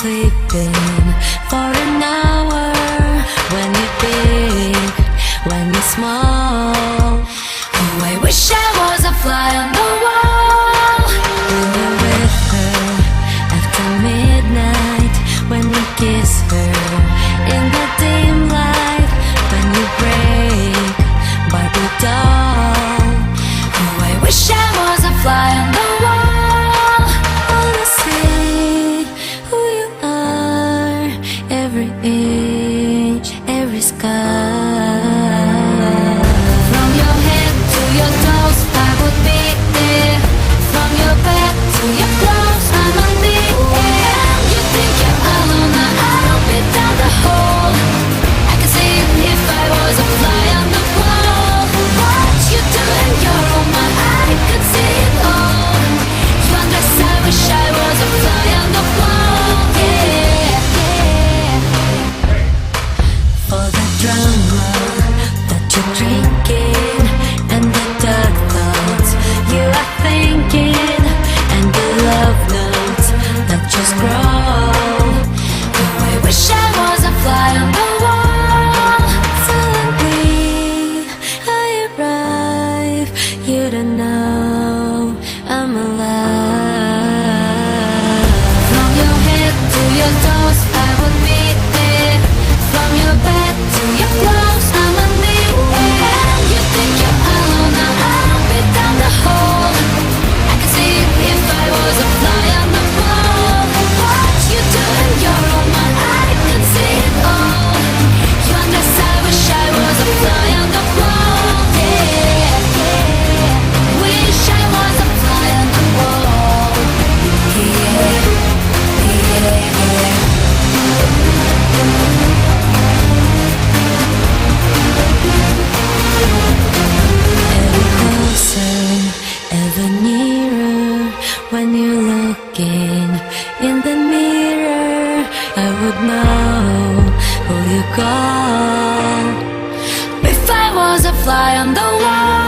sleeping for an hour. When you're big, when you're small. Oh, I wish I was a fly on the wall. When you're with her after midnight, when you kiss her in the dim light, when you break Barbie doll. Oh, I wish I was a fly on the wall. Wanna see who you are, every inch, every scar. From your head to your toes, I would be there. From your bed to your clothes, I'm on the air. You think you're alone, I'll be down the hole. I can see it if I was a fly on the wall. What you doing? You're on my eye, could see it all. You undress, I wish I was a fly on the wall. Yeah, yeah. For the drama that you're drinking, and the dark thoughts you are thinking, and the love notes that just scroll. Oh, I wish I was a fly on the wall. Suddenly I arrive, you don't know I'm alive. From your head to your toes, I would be there. From your bed to your clothes, I'm on the air. You think you're alone, I'll be down the hole. I can see it if I was a fly on the wall. What you doing? You're on my eye, can see it all. You undress, I wish I was a fly on the wall. Yeah, yeah. Wish I was a fly on the wall. Yeah, yeah, yeah. Ever closer, ever nearer. When you're looking in the mirror, I would know who you call. If I was a fly on the wall.